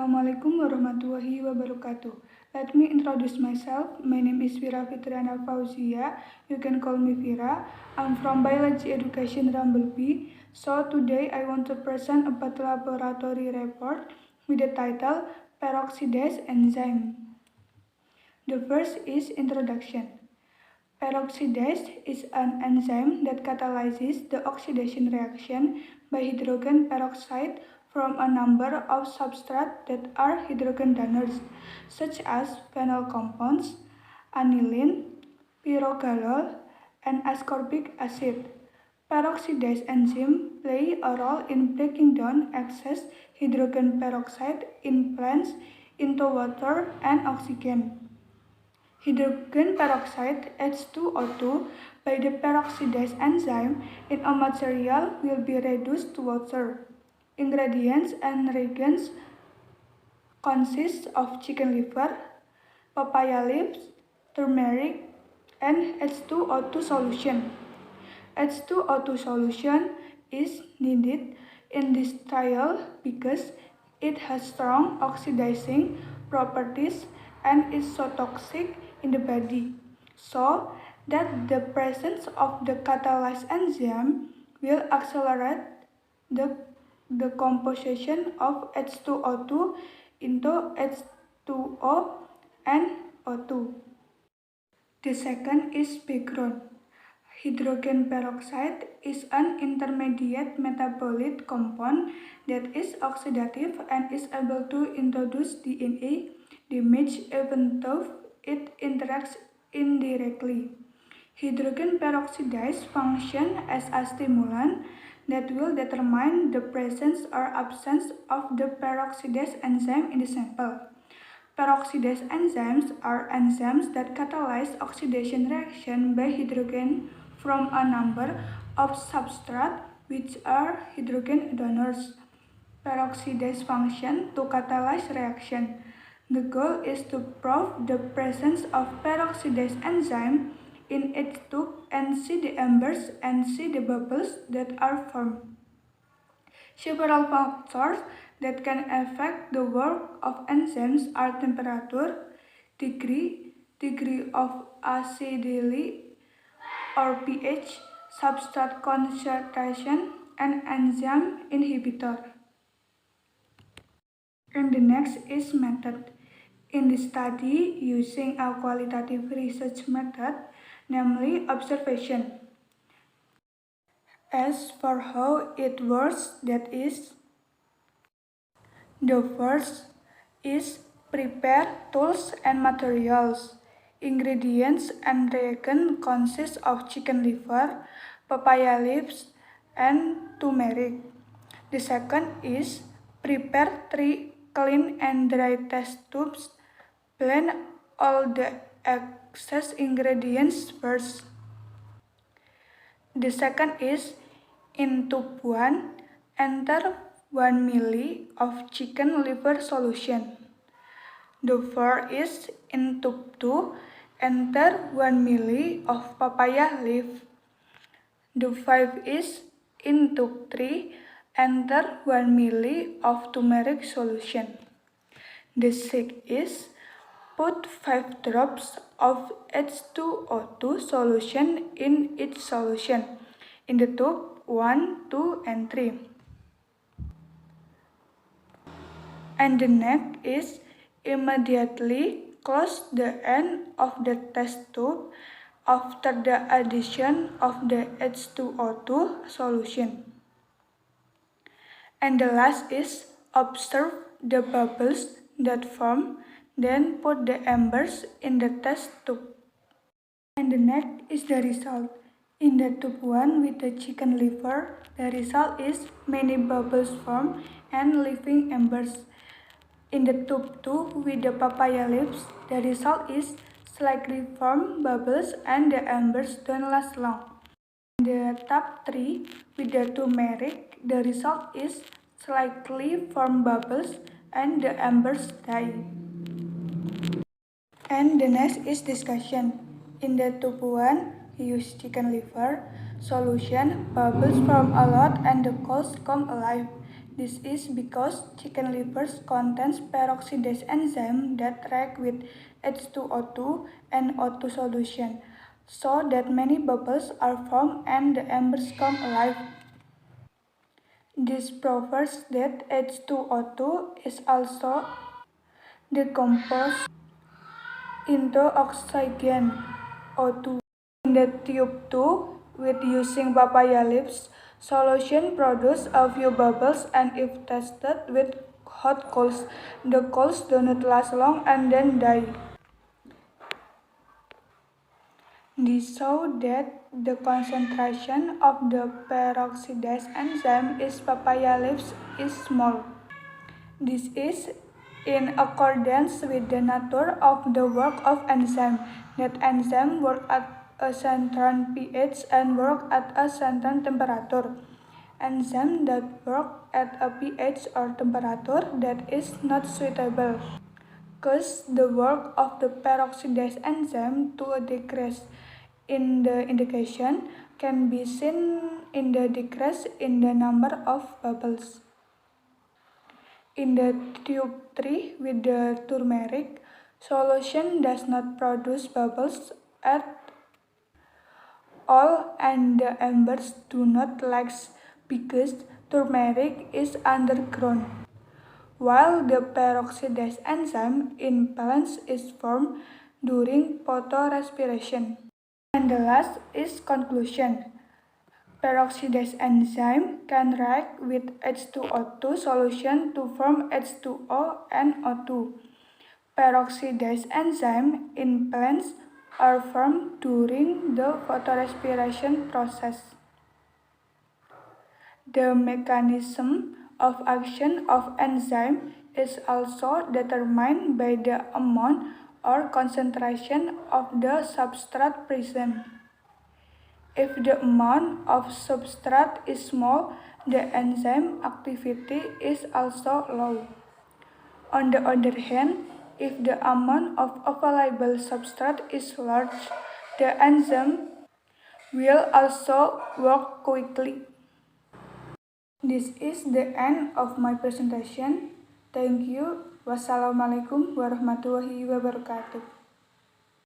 Assalamualaikum warahmatullahi wabarakatuh. Let me introduce myself. My name is Vira Fitriana Fauzia. You can call me Vira. I'm from Biology Education Rumblebee. So today I want to present about laboratory report with the title Peroxidase Enzyme. The first is introduction. Peroxidase is an enzyme that catalyzes the oxidation reaction by hydrogen peroxide from a number of substrates that are hydrogen donors, such as phenol compounds, aniline, pyrogalol, and ascorbic acid. Peroxidase enzymes play a role in breaking down excess hydrogen peroxide in plants into water and oxygen. Hydrogen peroxide H2O2 by the peroxidase enzyme in a material will be reduced to water. Ingredients and reagents consist of chicken liver, papaya leaves, turmeric, and H2O2 solution. H2O2 solution is needed in this trial because it has strong oxidizing properties and is so toxic in the body, so that the presence of the catalyzed enzyme will accelerate the composition of H2O2 into H2O and O2. The second is background. Hydrogen peroxide is an intermediate metabolite compound that is oxidative and is able to introduce DNA damage even though it interacts indirectly. Hydrogen peroxidase functions as a stimulant that will determine the presence or absence of the peroxidase enzyme in the sample. Peroxidase enzymes are enzymes that catalyze oxidation reaction by hydrogen from a number of substrates which are hydrogen donors. Peroxidase function to catalyze reaction. The goal is to prove the presence of peroxidase enzyme in its tube and see the embers and see the bubbles that are formed. Several factors that can affect the work of enzymes are temperature, degree of acidity or pH, substrate concentration, and enzyme inhibitor. And the next is method. In the study, using a qualitative research method, namely observation. As for how it works, that is, the first is prepare tools and materials. Ingredients and reagents consist of chicken liver, papaya leaves, and turmeric. The second is prepare 3 clean and dry test tubes. Blend all the excess ingredients first. The second is in tube 1, enter 1 ml of chicken liver solution. The fourth is in tube 2, enter 1 ml of papaya leaf. The fifth is in tube 3, enter 1 ml of turmeric solution. The sixth is put 5 drops of H2O2 solution in each solution in the tube 1, 2, and 3. And the next is immediately close the end of the test tube after the addition of the H2O2 solution. And the last is observe the bubbles that form, then put the embers in the test tube. And the next is the result. In the tube 1 with the chicken liver, the result is many bubbles form and living embers. In the tube 2 with the papaya leaves, the result is slightly formed bubbles and the embers don't last long. In the tube 3 with the turmeric, the result is slightly formed bubbles and the embers die. And the next is discussion. In the tube 1, use chicken liver solution, bubbles form a lot and the coals come alive. This is because chicken livers contains peroxidase enzyme that react with H2O2 and O2 solution, so that many bubbles are formed and the embers come alive. This proves that H2O2 is also decomposed into oxygen O2. In the tube 2, with using papaya leaves, solution produce a few bubbles, and if tested with hot coals, the coals do not last long and then die. This shows that the concentration of the peroxidase enzyme in papaya leaves is small. This is in accordance with the nature of the work of enzyme. That enzyme work at a certain pH and work at a certain temperature. Enzyme that work at a pH or temperature that is not suitable cause the work of the peroxidase enzyme to decrease. In the indication can be seen in the decrease in the number of bubbles. In the tube 3 with the turmeric, solution does not produce bubbles at all and the embers do not last because turmeric is underground, while the peroxidase enzyme in plants is formed during photorespiration. And the last is conclusion. Peroxidase enzyme can react with H2O2 solution to form H2O and O2. Peroxidase enzyme in plants are formed during the photorespiration process. The mechanism of action of enzyme is also determined by the amount or concentration of the substrate present. If the amount of substrate is small, the enzyme activity is also low. On the other hand, if the amount of available substrate is large, the enzyme will also work quickly. This is the end of my presentation. Thank you. Wassalamualaikum warahmatullahi wabarakatuh.